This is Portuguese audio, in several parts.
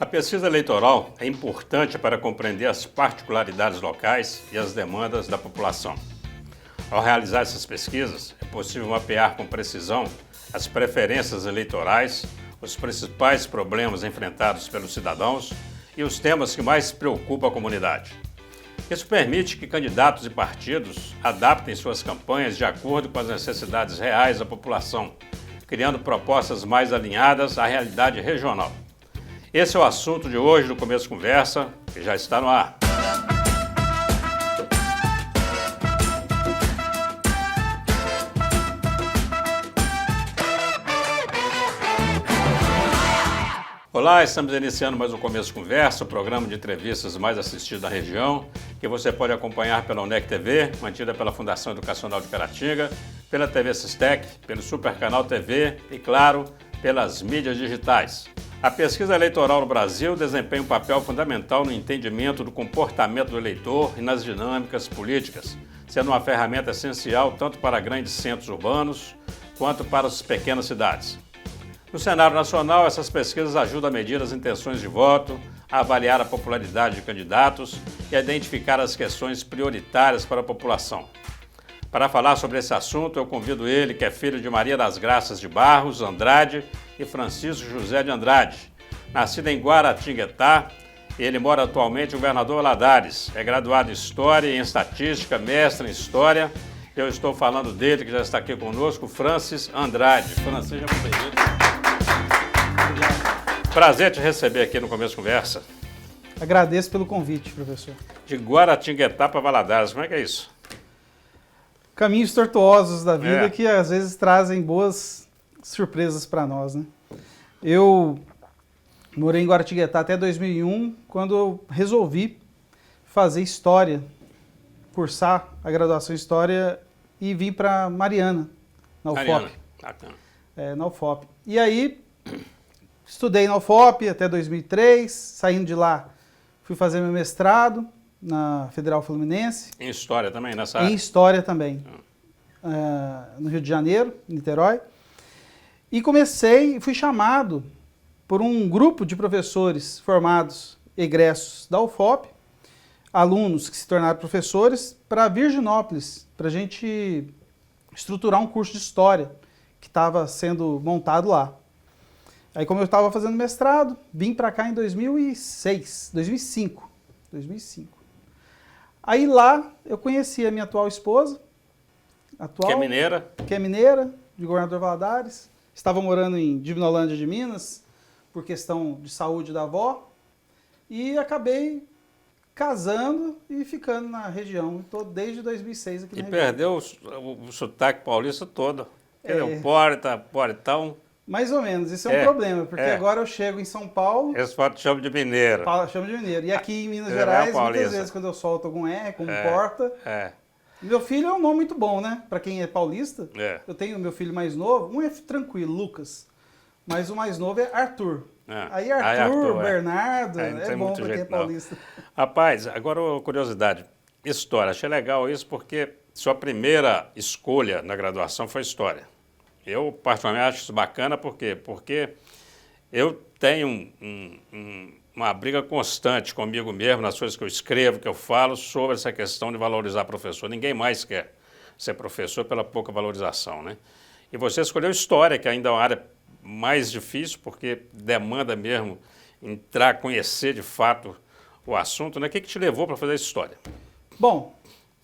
A pesquisa eleitoral é importante para compreender as particularidades locais e as demandas da população. Ao realizar essas pesquisas, é possível mapear com precisão as preferências eleitorais, os principais problemas enfrentados pelos cidadãos e os temas que mais preocupam a comunidade. Isso permite que candidatos e partidos adaptem suas campanhas de acordo com as necessidades reais da população, criando propostas mais alinhadas à realidade regional. Esse é o assunto de hoje do Começo Conversa, que já está no ar. Olá, estamos iniciando mais um Começo Conversa, o programa de entrevistas mais assistido da região, que você pode acompanhar pela UNEC TV, mantida pela Fundação Educacional de Caratinga, pela TV Sistec, pelo Super Canal TV e, claro, pelas mídias digitais. A pesquisa eleitoral no Brasil desempenha um papel fundamental no entendimento do comportamento do eleitor e nas dinâmicas políticas, sendo uma ferramenta essencial tanto para grandes centros urbanos quanto para as pequenas cidades. No cenário nacional, essas pesquisas ajudam a medir as intenções de voto, a avaliar a popularidade de candidatos e a identificar as questões prioritárias para a população. Para falar sobre esse assunto, eu convido ele, que é filho de Maria das Graças de Barros Andrade e Francisco José de Andrade. Nascido em Guaratinguetá, ele mora atualmente em Governador Valadares. É graduado em História e em Estatística, mestre em História. Eu estou falando dele, que já está aqui conosco, Francis Andrade. Francis, seja muito bem-vindo. Prazer te receber aqui no Começo Conversa. Agradeço pelo convite, professor. De Guaratinguetá para Valadares, como é que é isso? Caminhos tortuosos da vida que às vezes trazem boas surpresas para nós, né? Eu morei em Guaratinguetá até 2001, quando eu resolvi fazer História, cursar a graduação em História e vim para Mariana, na UFOP. Na UFOP. E aí, estudei na UFOP até 2003, saindo de lá, fui fazer meu mestrado na Federal Fluminense. Em História também, nessa área? Em História também, no Rio de Janeiro, em Niterói. E fui chamado por um grupo de professores formados, egressos da UFOP, alunos que se tornaram professores, para Virginópolis, para a gente estruturar um curso de História que estava sendo montado lá. Aí, como eu estava fazendo mestrado, vim para cá em 2005. Aí lá eu conheci a minha atual esposa, que é mineira, de Governador Valadares. Estava morando em Divinolândia de Minas, por questão de saúde da avó, e acabei casando e ficando na região. Estou desde 2006 aqui na região. E perdeu o sotaque paulista todo. O portão. Mais ou menos, isso é um problema, porque agora eu chego em São Paulo... Eles chamam de mineiro. Chamo de mineiro. E aqui em Minas Gerais, muitas vezes, quando eu solto algum R, como porta... Meu filho é um nome muito bom, né? Para quem é paulista. Eu tenho meu filho mais novo, um é tranquilo, Lucas. Mas o mais novo é Arthur. Aí Arthur, Bernardo, é bom para quem é paulista. Rapaz, agora uma curiosidade. História, achei legal isso porque sua primeira escolha na graduação foi História. Eu, particularmente, acho isso bacana, por quê? Porque eu tenho uma briga constante comigo mesmo, nas coisas que eu escrevo, que eu falo, sobre essa questão de valorizar professor. Ninguém mais quer ser professor pela pouca valorização, né? E você escolheu História, que ainda é uma área mais difícil, porque demanda mesmo entrar, conhecer de fato o assunto, né? O que te levou para fazer História? Bom,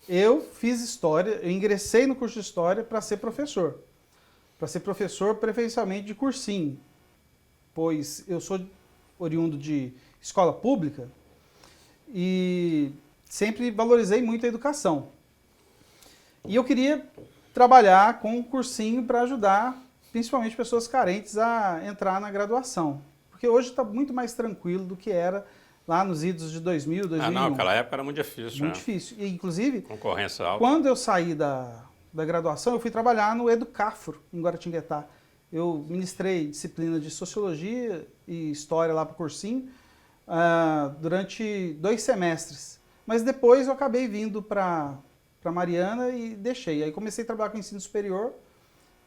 eu fiz História, eu ingressei no curso de História para ser professor. Para ser professor, preferencialmente de cursinho, pois eu sou oriundo de escola pública e sempre valorizei muito a educação. E eu queria trabalhar com um cursinho para ajudar, principalmente pessoas carentes, a entrar na graduação. Porque hoje está muito mais tranquilo do que era lá nos idos de 2000, 2001. Não, naquela época era muito difícil. Muito difícil. E, inclusive, concorrência alta. Quando eu saí da graduação, eu fui trabalhar no Educafro, em Guaratinguetá. Eu ministrei disciplina de Sociologia e História lá para o cursinho durante 2 semestres. Mas depois eu acabei vindo para Mariana e deixei. Aí comecei a trabalhar com ensino superior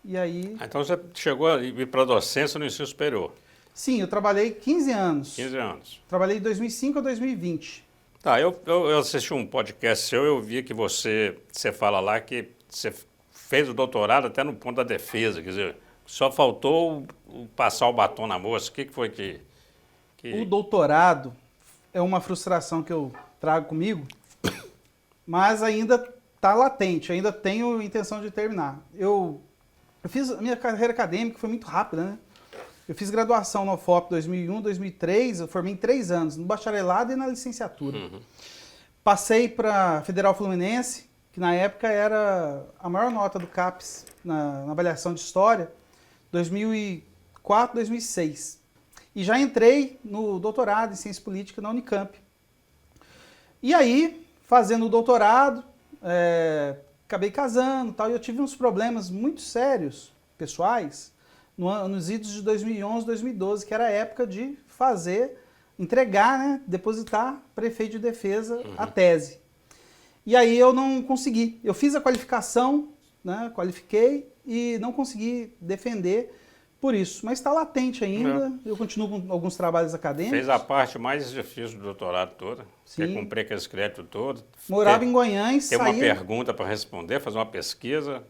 e aí... Então você chegou a ir para a docência no ensino superior? Sim, eu trabalhei 15 anos. 15 anos. Trabalhei de 2005 a 2020. Tá, eu assisti um podcast seu, eu vi que você fala lá que você fez o doutorado até no ponto da defesa, quer dizer, só faltou passar o batom na moça. O que foi que... O doutorado é uma frustração que eu trago comigo, mas ainda está latente, ainda tenho intenção de terminar. Eu fiz a minha carreira acadêmica, foi muito rápida, né? Eu fiz graduação na UFOP 2001, 2003, eu formei em 3 anos, no bacharelado e na licenciatura. Passei para Federal Fluminense, que na época era a maior nota do CAPES na avaliação de História, 2004, 2006. E já entrei no doutorado em Ciência Política na Unicamp. E aí, fazendo o doutorado, acabei casando e tal, e eu tive uns problemas muito sérios, pessoais, nos idos de 2011, 2012, que era a época de entregar, né, depositar para efeito de defesa a tese. E aí eu não consegui. Eu fiz a qualificação, né, qualifiquei e não consegui defender por isso. Mas está latente ainda, eu continuo com alguns trabalhos acadêmicos. Fez a parte mais difícil do doutorado toda, que é cumprir aqueles créditos todos. Morava em Guanhães, saía... Ter uma pergunta para responder, fazer uma pesquisa.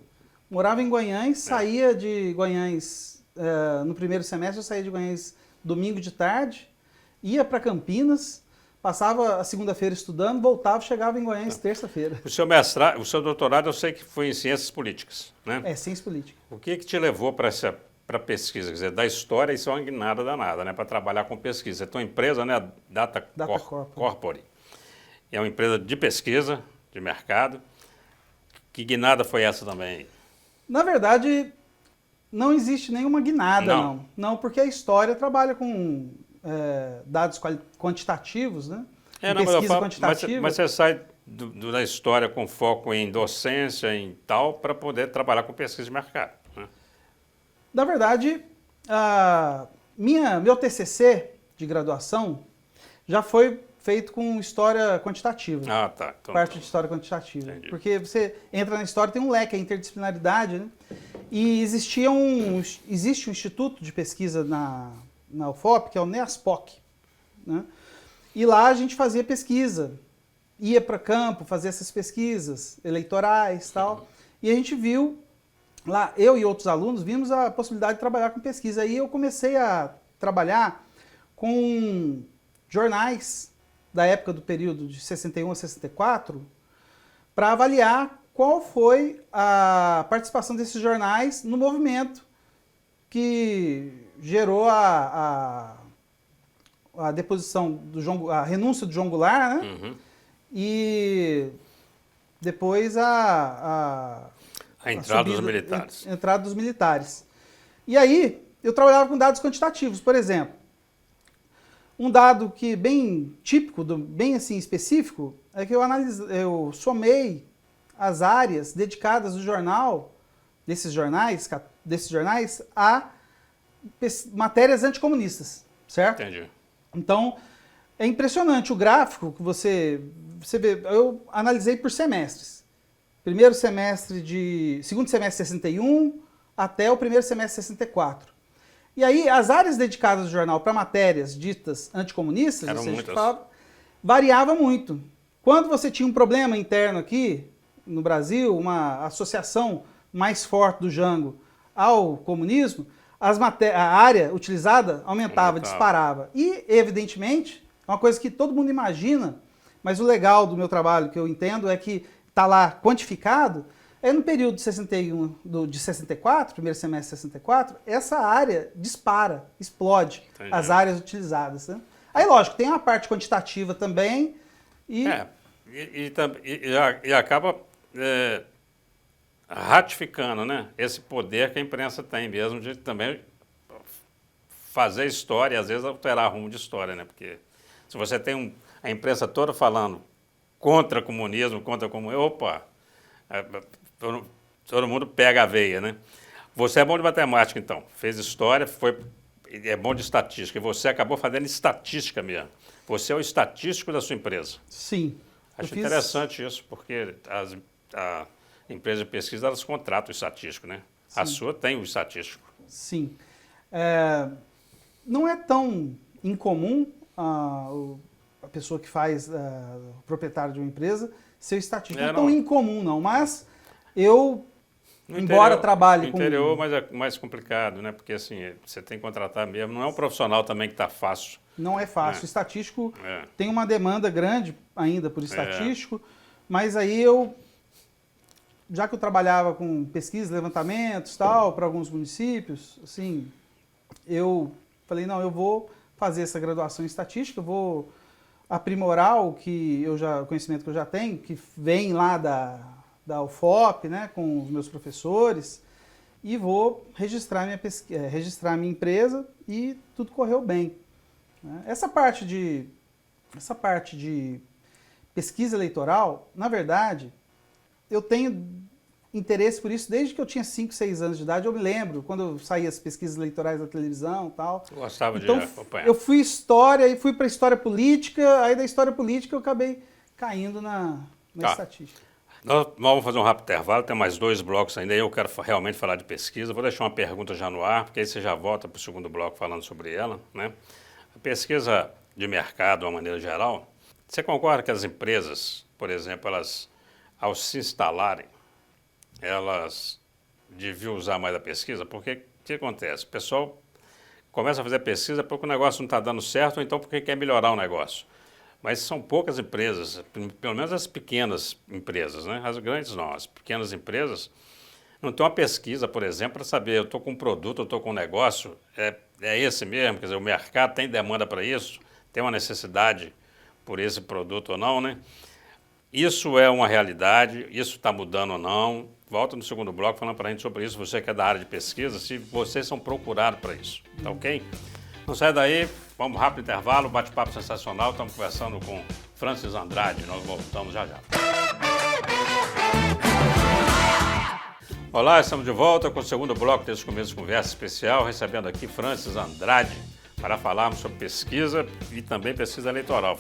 Morava em Guanhães, saía de Guanhães... no primeiro semestre eu saía de Guanhães domingo de tarde, ia para Campinas, passava a segunda-feira estudando, voltava, chegava em Guanhães terça-feira. O seu mestrado, o seu doutorado eu sei que foi em Ciências Políticas, né? Ciência Política. O que te levou para pesquisa? Quer dizer, da história isso é uma guinada danada, né? Para trabalhar com pesquisa. A tua empresa, né? Data Corpore. É uma empresa de pesquisa, de mercado. Que guinada foi essa também? Na verdade... Não existe nenhuma guinada, não. Não, porque a história trabalha com dados quantitativos, né? Pesquisa quantitativa. Mas você sai da história com foco em docência, em tal, para poder trabalhar com pesquisa de mercado, né? Na verdade, meu TCC de graduação já foi feito com história quantitativa. Ah, tá. Então, parte de história quantitativa. Entendi. Porque você entra na história, tem um leque, a interdisciplinaridade, né? E existe um instituto de pesquisa na UFOP, que é o NEASPOC, né? E lá a gente fazia pesquisa, ia para campo, fazia essas pesquisas eleitorais e tal. E a gente viu, lá, eu e outros alunos, vimos a possibilidade de trabalhar com pesquisa. Aí eu comecei a trabalhar com jornais da época do período de 61 a 64, para avaliar qual foi a participação desses jornais no movimento que gerou a deposição a renúncia do João Goulart, né? E depois a entrada dos militares. Entrada dos militares. E aí eu trabalhava com dados quantitativos, por exemplo. Um dado que bem típico, bem assim específico, é que eu somei as áreas dedicadas desses jornais, a matérias anticomunistas, certo? Entendi. Então, é impressionante o gráfico que você vê. Eu analisei por semestres. Segundo semestre de 61 até o primeiro semestre de 64. E aí, as áreas dedicadas do jornal para matérias ditas anticomunistas, variava muito. Quando você tinha um problema interno aqui, no Brasil, uma associação mais forte do Jango ao comunismo, a área utilizada aumentava, disparava. E, evidentemente, é uma coisa que todo mundo imagina, mas o legal do meu trabalho, que eu entendo, é que está lá quantificado, no período de 64, primeiro semestre de 64, essa área dispara, explode. Entendi. As áreas utilizadas, né? Aí, lógico, tem a parte quantitativa também. E acaba ratificando, né, esse poder que a imprensa tem mesmo de também fazer história e às vezes alterar rumo de história, né? Porque se você tem a imprensa toda falando contra comunismo, opa, todo mundo pega a veia, né? Você é bom de matemática, então. Fez história, é bom de estatística. E você acabou fazendo estatística mesmo. Você é o estatístico da sua empresa. Sim. Acho interessante isso, porque a empresa de pesquisa, elas contratam o estatístico, né? Sim. A sua tem o estatístico. Sim. não é tão incomum a pessoa que faz, o proprietário de uma empresa, ser estatístico. Não é tão incomum, não, mas eu, embora trabalhe com... No interior, mas é mais complicado, né? Porque assim, você tem que contratar mesmo, não é um profissional também que está fácil. Não é fácil. O estatístico tem uma demanda grande ainda por estatístico, mas aí já que eu trabalhava com pesquisa, levantamentos, tal, para alguns municípios, assim, eu falei, não, eu vou fazer essa graduação em estatística, eu vou aprimorar o conhecimento que eu já tenho, que vem lá da UFOP, né, com os meus professores, e vou registrar minha empresa, e tudo correu bem. Essa parte de pesquisa eleitoral, na verdade, eu tenho interesse por isso desde que eu tinha 5, 6 anos de idade. Eu me lembro, quando eu saía as pesquisas eleitorais da televisão e tal. Eu gostava então, de acompanhar. Eu fui história e fui para história política, aí da história política eu acabei caindo na estatística. Nós vamos fazer um rápido intervalo, tem mais 2 blocos ainda, aí eu quero realmente falar de pesquisa. Vou deixar uma pergunta já no ar, porque aí você já volta para o segundo bloco falando sobre ela, né? A pesquisa de mercado, de uma maneira geral, você concorda que as empresas, por exemplo, elas, ao se instalarem, elas deviam usar mais a pesquisa? Porque o que acontece? O pessoal começa a fazer pesquisa porque o negócio não está dando certo, ou então porque quer melhorar o negócio. Mas são poucas empresas, pelo menos as pequenas empresas, né? As grandes não, as pequenas empresas não tem uma pesquisa, por exemplo, para saber, eu estou com um produto, eu estou com um negócio, é esse mesmo? Quer dizer, o mercado tem demanda para isso? Tem uma necessidade por esse produto ou não, né? Isso é uma realidade, isso está mudando ou não? Volta no segundo bloco falando para a gente sobre isso, você que é da área de pesquisa, se vocês são procurados para isso, tá ok? Não sai daí, vamos rápido intervalo, bate-papo sensacional, estamos conversando com Francis Andrade, nós voltamos já já. Olá, estamos de volta com o segundo bloco desse começo de conversa especial, recebendo aqui Francis Andrade para falarmos sobre pesquisa e também pesquisa eleitoral.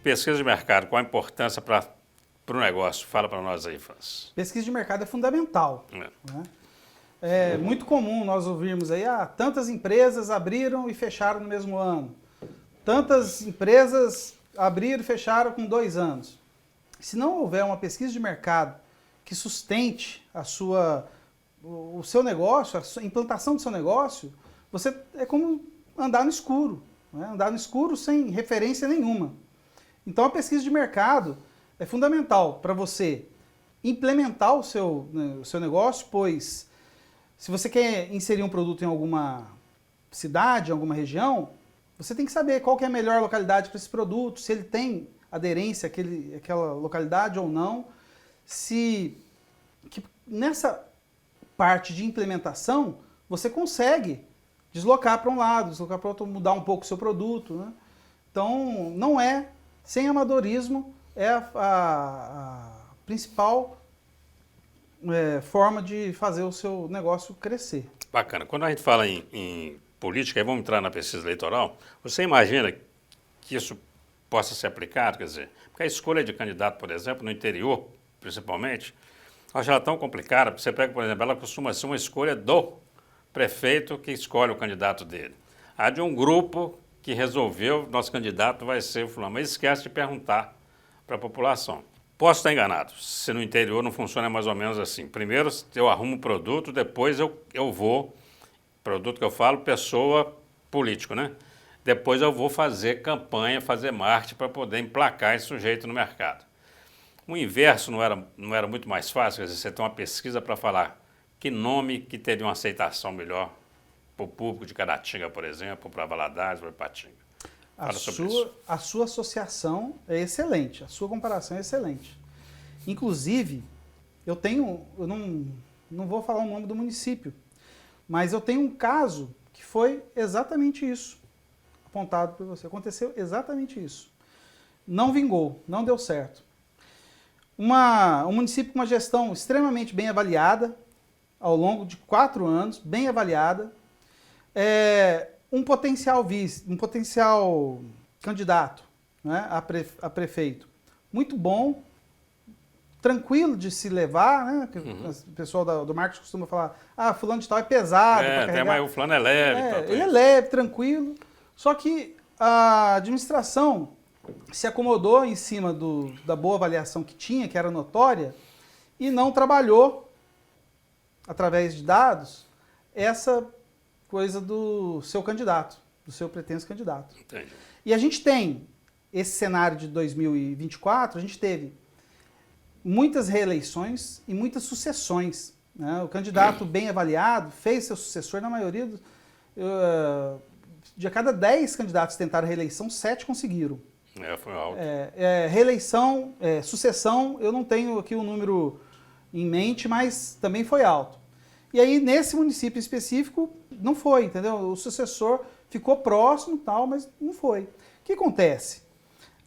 Pesquisa de mercado, qual a importância para o negócio? Fala para nós aí, Francis. Pesquisa de mercado é fundamental. Né? É muito comum nós ouvirmos aí, tantas empresas abriram e fecharam no mesmo ano. Tantas empresas abriram e fecharam com 2 anos. Se não houver uma pesquisa de mercado que sustente o seu negócio, a implantação do seu negócio, é como andar no escuro. Né? Andar no escuro sem referência nenhuma. Então a pesquisa de mercado é fundamental para você implementar o seu negócio, pois se você quer inserir um produto em alguma cidade, em alguma região, você tem que saber qual que é a melhor localidade para esse produto, se ele tem aderência àquela localidade ou não, que nessa parte de implementação você consegue deslocar para um lado, deslocar para outro, mudar um pouco o seu produto. Né? Então, não é, sem amadorismo, é a principal forma de fazer o seu negócio crescer. Bacana. Quando a gente fala em política, aí vamos entrar na pesquisa eleitoral, você imagina que isso possa ser aplicado? Quer dizer, porque a escolha de candidato, por exemplo, no interior, principalmente, acho ela tão complicada, porque você pega, por exemplo, ela costuma ser uma escolha do prefeito que escolhe o candidato dele. Há de um grupo que resolveu, nosso candidato vai ser o fulano, mas esquece de perguntar para a população. Posso estar enganado, se no interior não funciona mais ou menos assim. Primeiro eu arrumo o produto, depois eu vou, produto que eu falo, pessoa, político, né? Depois eu vou fazer campanha, fazer marketing para poder emplacar esse sujeito no mercado. O inverso não era muito mais fácil? Quer dizer, você tem uma pesquisa para falar que nome que teria uma aceitação melhor para o público de Caratinga, por exemplo, para Valadares, para Ipatinga. A sua associação é excelente, a sua comparação é excelente. Inclusive, eu não vou falar o nome do município, mas eu tenho um caso que foi exatamente isso, apontado por você. Aconteceu exatamente isso. Não vingou, não deu certo. Um município com uma gestão extremamente bem avaliada, ao longo de 4 anos, bem avaliada, um potencial candidato, né, a prefeito muito bom, tranquilo de se levar, né? O pessoal do marketing costuma falar, fulano de tal é pesado para carregar. Mas o fulano é leve. Ele é leve, tranquilo. Só que a administração se acomodou em cima da boa avaliação que tinha, que era notória, e não trabalhou, através de dados, essa coisa do seu candidato, do seu pretenso candidato. Entendi. E a gente tem esse cenário de 2024, a gente teve muitas reeleições e muitas sucessões, né? O candidato bem avaliado fez seu sucessor, na maioria de cada 10 candidatos que tentaram reeleição, 7 conseguiram. Foi alto. Reeleição, sucessão, eu não tenho aqui o número em mente, mas também foi alto. E aí, nesse município específico, não foi, entendeu? O sucessor ficou próximo, tal, mas não foi. O que acontece?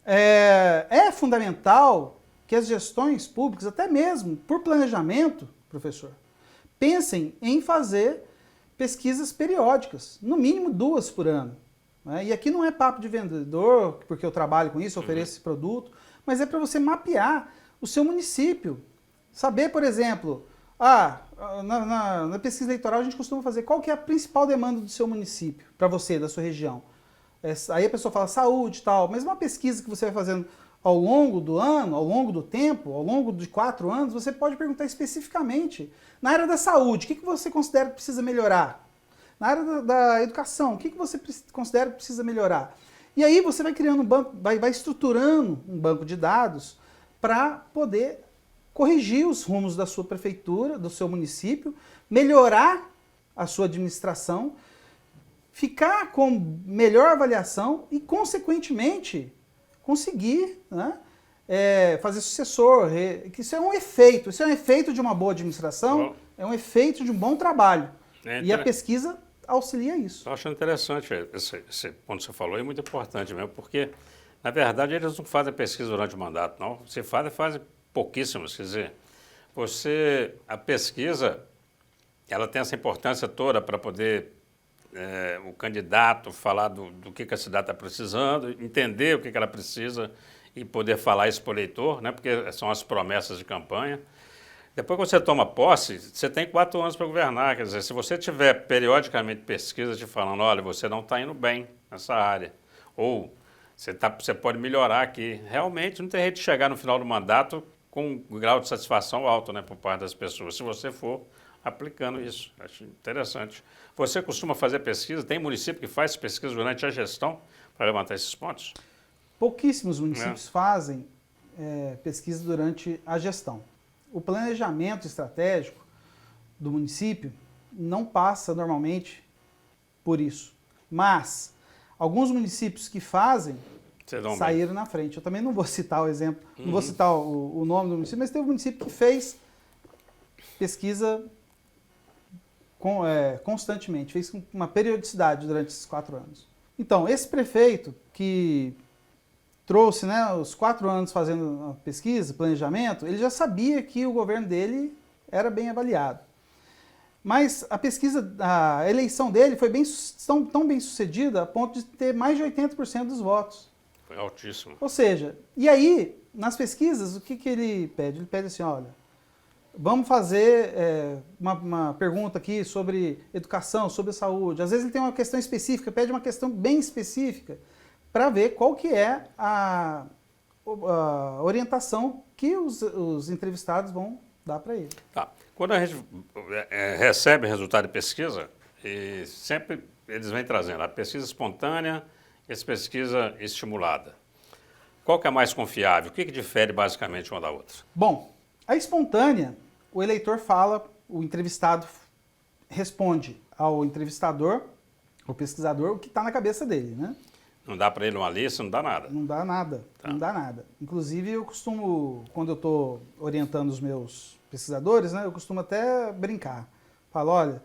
É fundamental que as gestões públicas, até mesmo por planejamento, professor, pensem em fazer pesquisas periódicas, no mínimo 2 por ano. Né? E aqui não é papo de vendedor, porque eu trabalho com isso, ofereço esse produto, mas é para você mapear o seu município. Saber, por exemplo, na pesquisa eleitoral a gente costuma fazer qual que é a principal demanda do seu município, para você, da sua região. Aí a pessoa fala saúde e tal, mas uma pesquisa que você vai fazendo ao longo do ano, ao longo do tempo, ao longo de 4 anos, você pode perguntar especificamente, na área da saúde, o que você considera que precisa melhorar? Na área da educação, o que você considera que precisa melhorar? E aí você vai criando um banco, vai estruturando um banco de dados para poder corrigir os rumos da sua prefeitura, do seu município, melhorar a sua administração, ficar com melhor avaliação e, consequentemente, conseguir, né, fazer sucessor. Que isso é um efeito de uma boa administração, é um efeito de um bom trabalho. E a pesquisa auxilia isso. Estou achando interessante esse ponto que você falou, é muito importante mesmo, porque, na verdade, eles não fazem pesquisa durante o mandato, não. Se fazem pouquíssimas, quer dizer, a pesquisa, ela tem essa importância toda para poder o candidato falar do que a cidade está precisando, entender o que ela precisa e poder falar isso para o eleitor, né? Porque são as promessas de campanha. Depois que você toma posse, você tem 4 anos para governar, quer dizer, se você tiver periodicamente pesquisas te falando, olha, você não está indo bem nessa área, ou você pode melhorar aqui, realmente não tem jeito de chegar no final do mandato com um grau de satisfação alto, né, por parte das pessoas, se você for aplicando isso. Acho interessante. Você costuma fazer pesquisa? Tem município que faz pesquisa durante a gestão para levantar esses pontos? Pouquíssimos municípios fazem pesquisa durante a gestão. O planejamento estratégico do município não passa normalmente por isso. Mas alguns municípios que fazem saíram na frente. Eu também não vou citar o exemplo, não vou citar o nome do município, mas teve um município que fez pesquisa constantemente, fez com uma periodicidade durante esses 4 anos. Então, esse prefeito que trouxe, né, os 4 anos fazendo a pesquisa, planejamento, ele já sabia que o governo dele era bem avaliado. Mas a eleição dele foi tão bem sucedida a ponto de ter mais de 80% dos votos. Foi altíssimo. Ou seja, e aí, nas pesquisas, o que ele pede? Ele pede assim, olha, vamos fazer uma pergunta aqui sobre educação, sobre saúde. Às vezes ele tem uma questão específica, pede uma questão bem específica, para ver qual que é a orientação que os entrevistados vão dar para ele. Tá. Quando a gente recebe resultado de pesquisa, e sempre eles vêm trazendo a pesquisa espontânea e a pesquisa estimulada. Qual que é mais confiável? O que difere basicamente uma da outra? Bom, a espontânea, o eleitor fala, o entrevistado responde ao entrevistador, o pesquisador, o que está na cabeça dele, né? Não dá para ele uma lista, não dá nada. Não dá nada, não dá nada. Inclusive, eu costumo, quando eu estou orientando os meus pesquisadores, né, eu costumo até brincar. Falo, olha,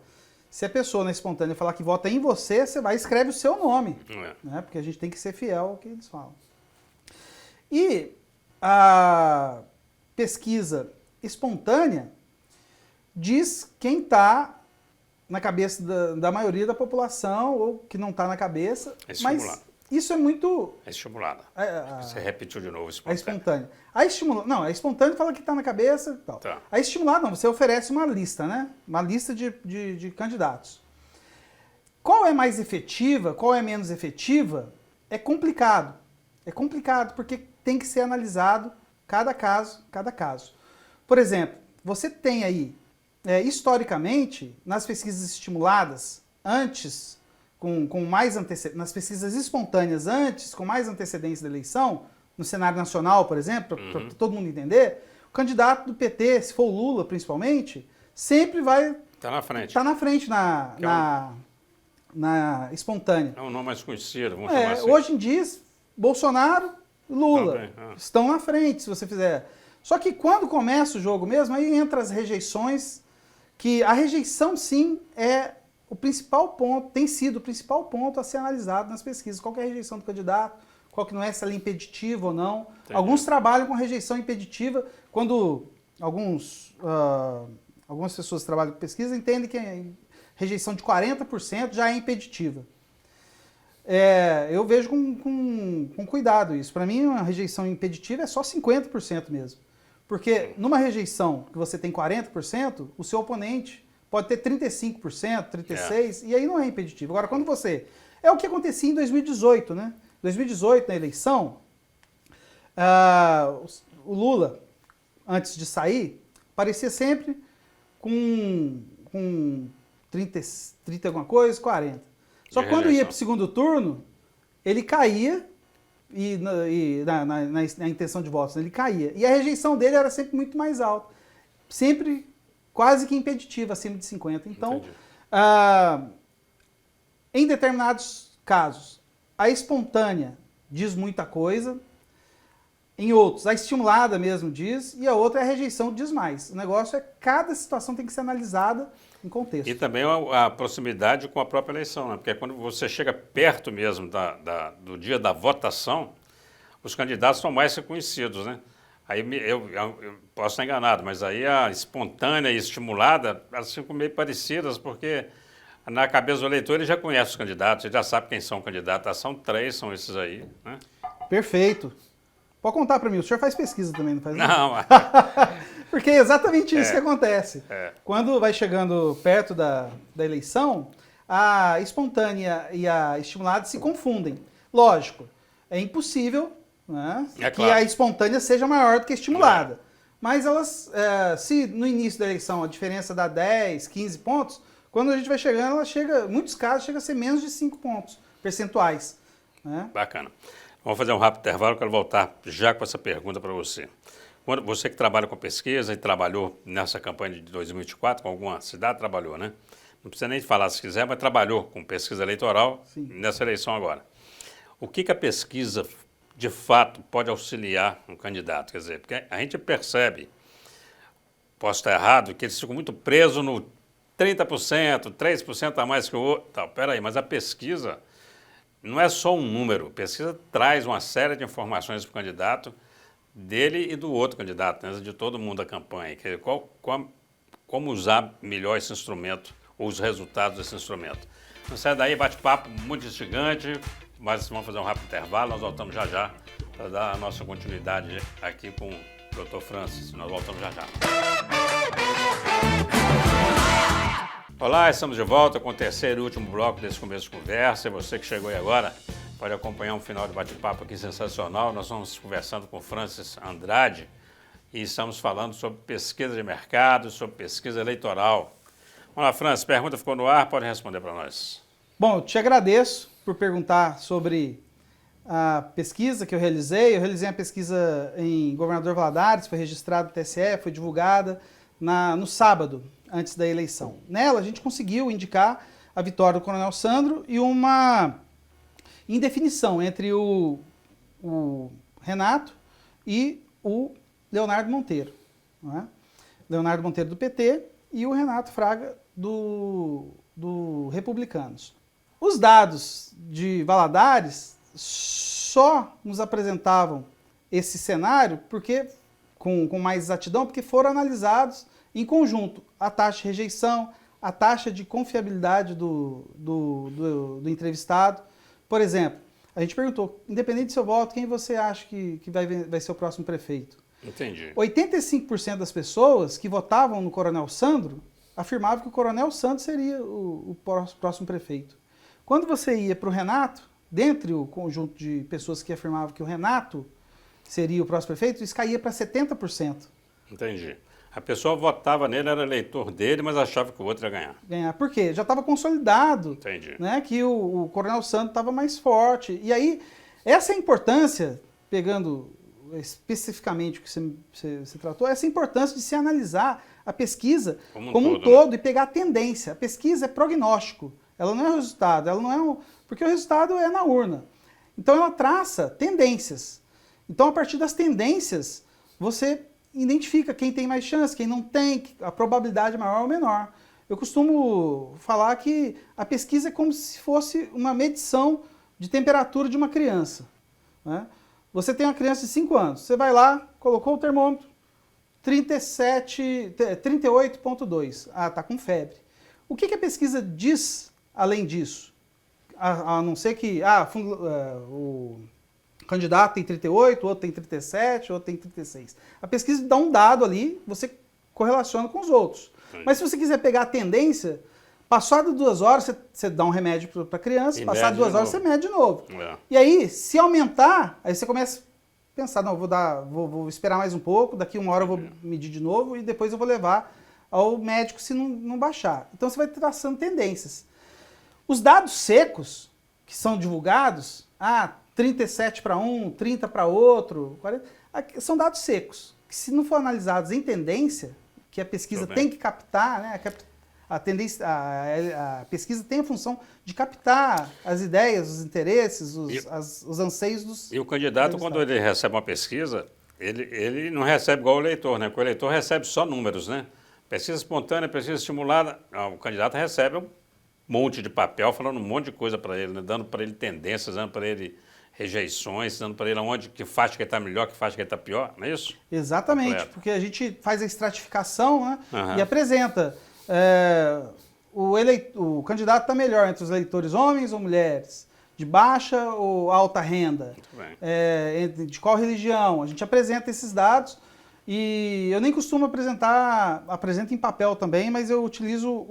se a pessoa na espontânea falar que vota em você, você vai e escreve o seu nome. Né, porque a gente tem que ser fiel ao que eles falam. E a pesquisa espontânea diz quem está na cabeça da maioria da população ou que não está na cabeça. Mas Isso é muito... É estimulada. Você repetiu de novo, a espontânea. A espontânea fala que está na cabeça e tal. Tá. A estimulada não, você oferece uma lista, né? Uma lista de candidatos. Qual é mais efetiva, qual é menos efetiva, é complicado. É complicado porque tem que ser analisado cada caso. Por exemplo, você tem aí, historicamente, nas pesquisas estimuladas, antes... nas pesquisas espontâneas antes, com mais antecedência da eleição, no cenário nacional, por exemplo, para todo mundo entender, o candidato do PT, se for o Lula principalmente, sempre vai... Está na frente. Está na frente na espontânea. É um nome mais conhecido, vamos chamar assim. Hoje em dia, Bolsonaro e Lula estão na frente, se você fizer. Só que quando começa o jogo mesmo, aí entra as rejeições, que a rejeição, sim, é... o principal ponto, tem sido o principal ponto a ser analisado nas pesquisas. Qual que é a rejeição do candidato, qual que não é, se ela é impeditiva ou não. Entendi. Alguns trabalham com rejeição impeditiva, quando algumas pessoas que trabalham com pesquisa entendem que a rejeição de 40% já é impeditiva. Eu vejo com cuidado isso. Para mim, uma rejeição impeditiva é só 50% mesmo. Porque numa rejeição que você tem 40%, o seu oponente... pode ter 35%, 36%, e aí não é impeditivo. Agora, quando você... É o que acontecia em 2018, né? 2018, na eleição, o Lula, antes de sair, parecia sempre com 30 alguma coisa, 40. Só que quando ia para o segundo turno, ele caía, na intenção de votos, ele caía. E a rejeição dele era sempre muito mais alta. Sempre... quase que impeditiva, acima de 50%. Então, em determinados casos, a espontânea diz muita coisa, em outros, a estimulada mesmo diz, e a outra é a rejeição diz mais. O negócio é cada situação tem que ser analisada em contexto. E também a proximidade com a própria eleição, né? Porque quando você chega perto mesmo do dia da votação, os candidatos são mais reconhecidos, né? Aí eu posso estar enganado, mas aí a espontânea e estimulada, elas ficam meio parecidas, porque na cabeça do eleitor ele já conhece os candidatos, ele já sabe quem são candidatos, são 3, são esses aí, né? Perfeito. Pode contar para mim, o senhor faz pesquisa também, não faz? Não. Porque é exatamente isso que acontece. Quando vai chegando perto da eleição, a espontânea e a estimulada se confundem. Lógico, é impossível... né? Que claro. A espontânea seja maior do que a estimulada. Mas elas, se no início da eleição a diferença dá 10, 15 pontos, quando a gente vai chegando, ela chega, em muitos casos, chega a ser menos de 5 pontos percentuais. Né? Bacana. Vamos fazer um rápido intervalo, eu quero voltar já com essa pergunta para você. Você que trabalha com pesquisa e trabalhou nessa campanha de 2024, com alguma cidade, trabalhou, né? Não precisa nem falar se quiser, mas trabalhou com pesquisa eleitoral nessa eleição agora. O que a pesquisa de fato pode auxiliar um candidato? Quer dizer, porque a gente percebe, posso estar errado, que eles ficam muito presos no 30%, 3% a mais que o outro. Peraí, mas a pesquisa não é só um número. A pesquisa traz uma série de informações para o candidato, dele e do outro candidato, né, de todo mundo da campanha. Quer dizer, como usar melhor esse instrumento, ou os resultados desse instrumento. Não sai daí, bate-papo muito instigante, mas vamos fazer um rápido intervalo, nós voltamos já para dar a nossa continuidade aqui com o Dr. Francis. Nós voltamos já. Olá, estamos de volta com o terceiro e último bloco desse começo de conversa. E você que chegou aí agora pode acompanhar um final de bate-papo aqui sensacional. Nós vamos conversando com o Francis Andrade e estamos falando sobre pesquisa de mercado, sobre pesquisa eleitoral. Vamos lá, Francis, pergunta ficou no ar, pode responder para nós. Bom, eu te agradeço por perguntar sobre a pesquisa que eu realizei. Eu realizei uma pesquisa em Governador Valadares, foi registrada no TSE, foi divulgada no sábado, antes da eleição. Nela, a gente conseguiu indicar a vitória do Coronel Sandro e uma indefinição entre o Renato e o Leonardo Monteiro. Não é? Leonardo Monteiro do PT e o Renato Fraga do Republicanos. Os dados de Valadares só nos apresentavam esse cenário porque, com mais exatidão, porque foram analisados em conjunto a taxa de rejeição, a taxa de confiabilidade do entrevistado. Por exemplo, A gente perguntou, independente do seu voto, quem você acha que vai ser o próximo prefeito? Entendi. 85% das pessoas que votavam no Coronel Sandro afirmavam que o Coronel Sandro seria o próximo prefeito. Quando você ia para o Renato, dentre o conjunto de pessoas que afirmavam que o Renato seria o próximo prefeito, isso caía para 70%. Entendi. A pessoa votava nele, era eleitor dele, mas achava que o outro ia ganhar. Por quê? Já estava consolidado. Entendi. Né, que o Coronel Sandro estava mais forte. E aí, essa é a importância, pegando especificamente o que você tratou, essa importância de se analisar a pesquisa como um todo, né? E pegar a tendência. A pesquisa é prognóstico. Ela não é o resultado, ela não é porque o resultado é na urna. Então ela traça tendências. Então a partir das tendências, você identifica quem tem mais chance, quem não tem, a probabilidade maior ou menor. Eu costumo falar que a pesquisa é como se fosse uma medição de temperatura de uma criança, né? Você tem uma criança de 5 anos, você vai lá, colocou o termômetro, 38,2. Ah, está com febre. O que a pesquisa diz além disso? A não ser que o candidato tem 38, o outro tem 37, o outro tem 36. A pesquisa dá um dado ali, você correlaciona com os outros. Mas se você quiser pegar a tendência, passado 2 horas, você dá um remédio para a criança, passado 2 horas, você mede de novo. É. E aí, se aumentar, aí você começa a pensar, não, vou esperar mais um pouco, daqui 1 hora eu vou medir de novo e depois eu vou levar ao médico se não baixar. Então você vai traçando tendências. Os dados secos, que são divulgados, 37 para um, 30 para outro, 40, são dados secos, que se não for analisados em tendência, que a pesquisa tem que captar, né? A pesquisa tem a função de captar as ideias, os interesses, os anseios dos... E o candidato, quando ele recebe uma pesquisa, ele não recebe igual o eleitor, né? Porque o eleitor recebe só números, né? Pesquisa espontânea, pesquisa estimulada, o candidato recebe um monte de papel falando um monte de coisa para ele, né? Dando para ele tendências, dando para ele rejeições, dando para ele que faixa que ele está melhor, que faixa que ele está pior, não é isso? Exatamente, completo. Porque a gente faz a estratificação, né? E apresenta... o candidato está melhor entre os eleitores homens ou mulheres, de baixa ou alta renda, de qual religião. A gente apresenta esses dados e eu nem costumo apresento em papel também, mas eu utilizo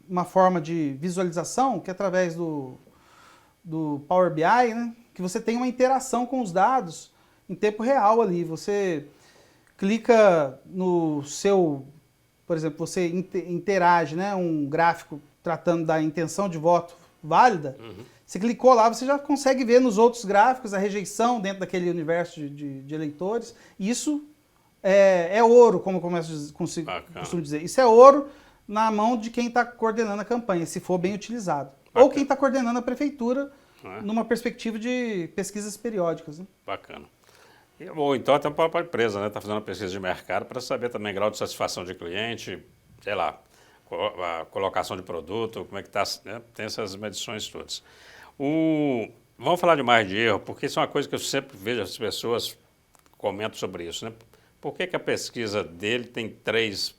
uma forma de visualização que é através do Power BI, né, que você tem uma interação com os dados em tempo real ali. Você clica no seu... Por exemplo, você interage, né, um gráfico tratando da intenção de voto válida, você clicou lá, você já consegue ver nos outros gráficos a rejeição dentro daquele universo de eleitores. E isso é ouro, como eu costumo dizer. Isso é ouro na mão de quem está coordenando a campanha, se for bem utilizado. Bacana. Ou quem está coordenando a prefeitura numa perspectiva de pesquisas periódicas. Né? Bacana. Ou então até para a empresa, né? Está fazendo uma pesquisa de mercado para saber também grau de satisfação de cliente, sei lá, a colocação de produto, como é que está, né? Tem essas medições todas. Vamos falar de margem de erro, porque isso é uma coisa que eu sempre vejo as pessoas comentam sobre isso, né? Por que a pesquisa dele tem 3%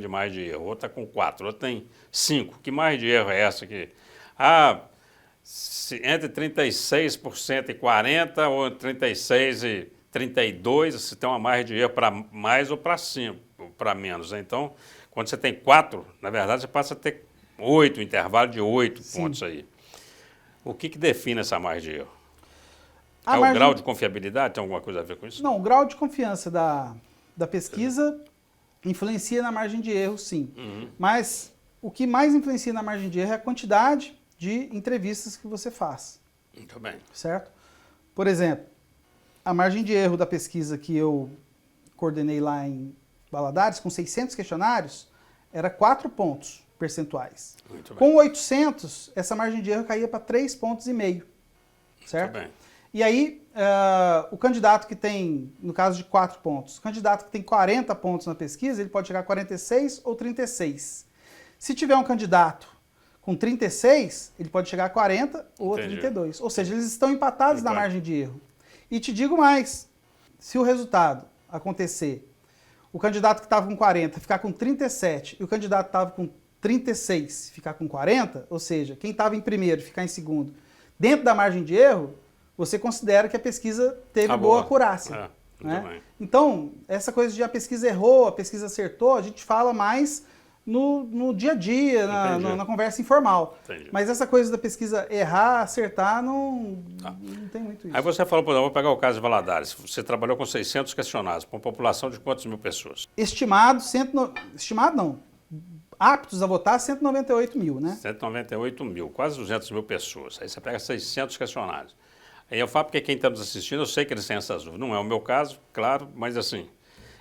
de margem de erro, outro está com 4%, outro tem 5%? Que margem de erro é essa aqui? Entre 36% e 40%, ou entre 36% e 32%, se tem uma margem de erro para mais ou para 5%, ou para menos. Né? Então, quando você tem 4%, na verdade, você passa a ter 8%, um intervalo de 8 pontos aí. O que define essa margem de erro? O grau de confiabilidade? Tem alguma coisa a ver com isso? Não, o grau de confiança da pesquisa influencia na margem de erro, sim. Mas o que mais influencia na margem de erro é a quantidade de entrevistas que você faz. Muito bem. Certo? Por exemplo, a margem de erro da pesquisa que eu coordenei lá em Valadares, com 600 questionários, era 4 pontos percentuais. Muito bem. Com 800, essa margem de erro caía para 3,5 pontos. Certo? Muito bem. E aí, o candidato que tem, no caso de 4 pontos, o candidato que tem 40 pontos na pesquisa, ele pode chegar a 46 ou 36. Se tiver um candidato com 36, ele pode chegar a 40 ou a 32. Ou seja, eles estão empatados na margem de erro. E te digo mais, se o resultado acontecer, o candidato que estava com 40 ficar com 37 e o candidato que estava com 36 ficar com 40, ou seja, quem estava em primeiro ficar em segundo, dentro da margem de erro, você considera que a pesquisa teve Tá boa boa. acurácia. Muito Né? bem. Então, essa coisa de a pesquisa errou, a pesquisa acertou, a gente fala mais no dia a dia, Entendi. na conversa informal. Entendi. Mas essa coisa da pesquisa errar, acertar, Tá. não tem muito isso. Aí você falou, por exemplo, vou pegar o caso de Valadares. Você trabalhou com 600 questionários, com uma população de quantas mil pessoas? Estimado não, aptos a votar, 198 mil, né? 198 mil, quase 200 mil pessoas. Aí você pega 600 questionários. Aí eu falo porque quem está nos assistindo, eu sei que eles têm essas dúvidas. Não é o meu caso, claro, mas assim,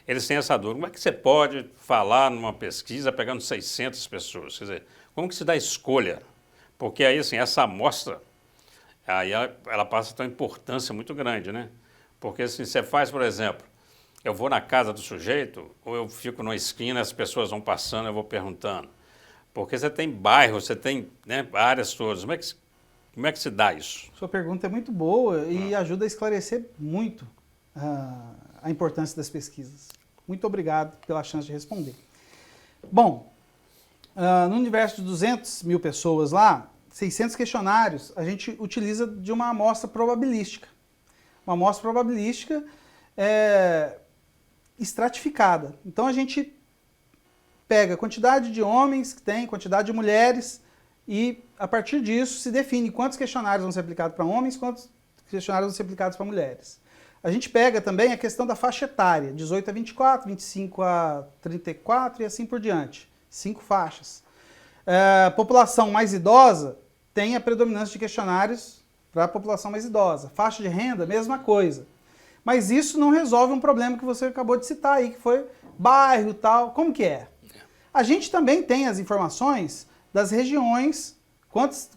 eles têm essa dúvida. Como é que você pode falar numa pesquisa pegando 600 pessoas? Quer dizer, como que se dá a escolha? Porque aí, assim, essa amostra, aí ela passa a ter uma importância muito grande, né? Porque assim, você faz, por exemplo, eu vou na casa do sujeito, ou eu fico numa esquina, as pessoas vão passando, eu vou perguntando. Porque você tem bairro, você tem, né, áreas todas. Como é que se dá isso? Sua pergunta é muito boa e ajuda a esclarecer muito a importância das pesquisas. Muito obrigado pela chance de responder. Bom, no universo de 200 mil pessoas lá, 600 questionários, a gente utiliza de uma amostra probabilística. Uma amostra probabilística estratificada. Então a gente pega a quantidade de homens que tem, quantidade de mulheres, e a partir disso se define quantos questionários vão ser aplicados para homens, quantos questionários vão ser aplicados para mulheres. A gente pega também a questão da faixa etária, 18 a 24, 25 a 34 e assim por diante. 5 faixas. População mais idosa tem a predominância de questionários para a população mais idosa. Faixa de renda, mesma coisa. Mas isso não resolve um problema que você acabou de citar aí, que foi bairro e tal. Como que é? A gente também tem as informações das regiões,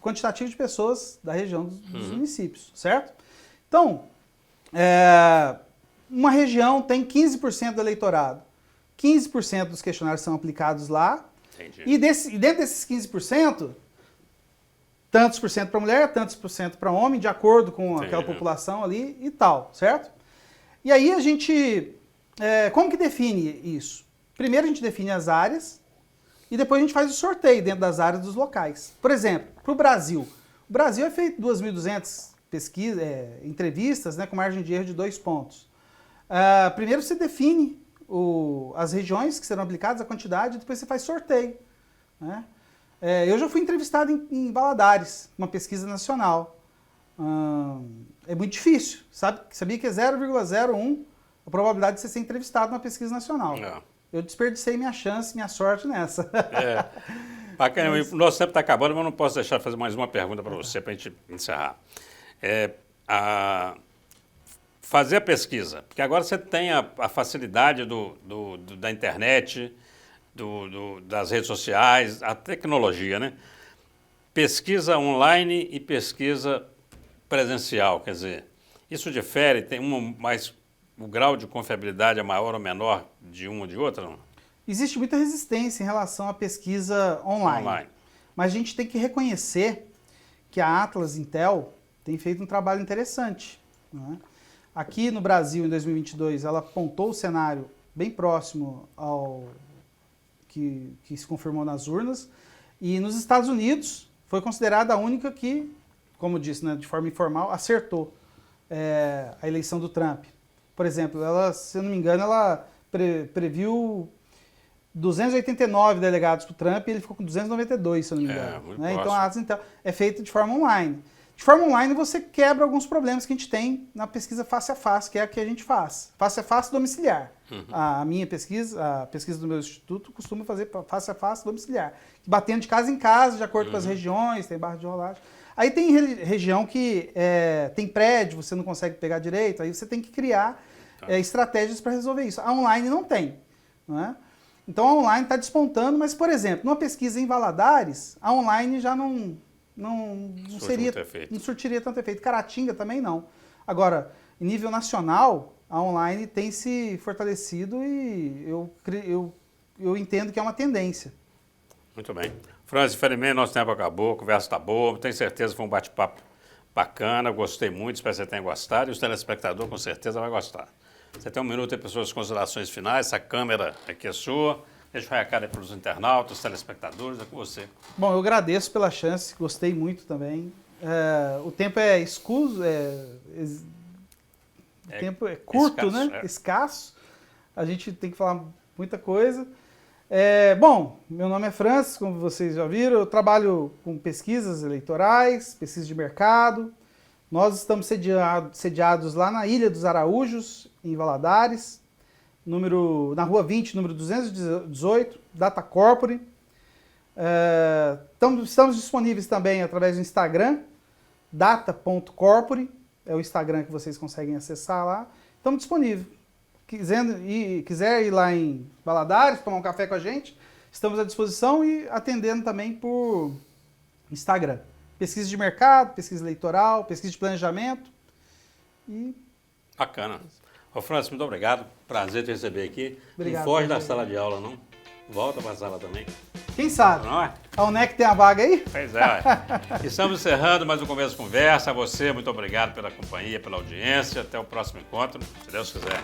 quantitativo de pessoas da região dos municípios, certo? Então, uma região tem 15% do eleitorado. 15% dos questionários são aplicados lá. Entendi. E dentro desses 15%, tantos por cento para mulher, tantos por cento para homem, de acordo com aquela população ali e tal, certo? E aí a gente, como que define isso? Primeiro a gente define as áreas e depois a gente faz o sorteio dentro das áreas dos locais. Por exemplo, para o Brasil é feito 2.200 entrevistas, né, com margem de erro de 2 pontos. Primeiro você define as regiões que serão aplicadas, a quantidade, e depois você faz sorteio. Né? Eu já fui entrevistado em Valadares, uma pesquisa nacional. É muito difícil. Sabia que é 0,01 a probabilidade de você ser entrevistado numa pesquisa nacional. Eu desperdicei minha chance, minha sorte nessa. Bacana, o nosso tempo está acabando, mas eu não posso deixar de fazer mais uma pergunta para você, para a gente encerrar. Fazer a pesquisa, porque agora você tem a facilidade da internet, das redes sociais, a tecnologia, né? Pesquisa online e pesquisa presencial, quer dizer, isso difere, tem o grau de confiabilidade é maior ou menor de uma ou de outra? Não? Existe muita resistência em relação à pesquisa online. Mas a gente tem que reconhecer que a Atlas Intel tem feito um trabalho interessante. Né? Aqui no Brasil, em 2022, ela apontou o cenário bem próximo ao que se confirmou nas urnas. E nos Estados Unidos, foi considerada a única que, como disse, né, de forma informal, acertou a eleição do Trump. Por exemplo, ela, se eu não me engano, ela previu 289 delegados para o Trump e ele ficou com 292, se eu não me engano. Né? Então a Atlas Intel é feita de forma online. De forma online você quebra alguns problemas que a gente tem na pesquisa face a face, que é a que a gente faz. Face a face domiciliar. A minha pesquisa, a pesquisa do meu instituto, costuma fazer face a face domiciliar. Batendo de casa em casa, de acordo com as regiões, tem barra de rolagem. Aí tem região que tem prédio, você não consegue pegar direito, aí você tem que criar estratégias para resolver isso. A online não tem. Não é? Então a online está despontando, mas, por exemplo, numa pesquisa em Valadares, a online já não surtiria tanto efeito. Caratinga também não. Agora, em nível nacional, a online tem se fortalecido e eu entendo que é uma tendência. Muito bem. Franz, infelizmente, nosso tempo acabou, a conversa está boa, tenho certeza que foi um bate-papo bacana, gostei muito, espero que você tenha gostado e o telespectador com certeza vai gostar. Você tem um minuto aí para suas considerações finais, essa câmera aqui é sua. Deixa o recado aí para os internautas, telespectadores, é com você. Bom, eu agradeço pela chance, gostei muito também. o tempo é escuso, o tempo é curto, escasso, né? Escasso. A gente tem que falar muita coisa. Bom, meu nome é Francis, como vocês já viram, eu trabalho com pesquisas eleitorais, pesquisa de mercado. Nós estamos sediados lá na Ilha dos Araújos, em Valadares, na Rua 20, número 218, Data Corpore. Estamos disponíveis também através do Instagram, data.corpore, é o Instagram que vocês conseguem acessar lá. Estamos disponíveis. Quiser ir lá em Valadares, tomar um café com a gente, estamos à disposição e atendendo também por Instagram. Pesquisa de mercado, pesquisa eleitoral, pesquisa de planejamento. Bacana. Ô, Francis, muito obrigado. Prazer te receber aqui. Obrigado, não foge da sala de aula, não. Volta para a sala também. Quem sabe? Não é? A UNEC tem a vaga aí? Pois é. Estamos encerrando mais um Conversa Conversa. A você, muito obrigado pela companhia, pela audiência. Até o próximo encontro, se Deus quiser.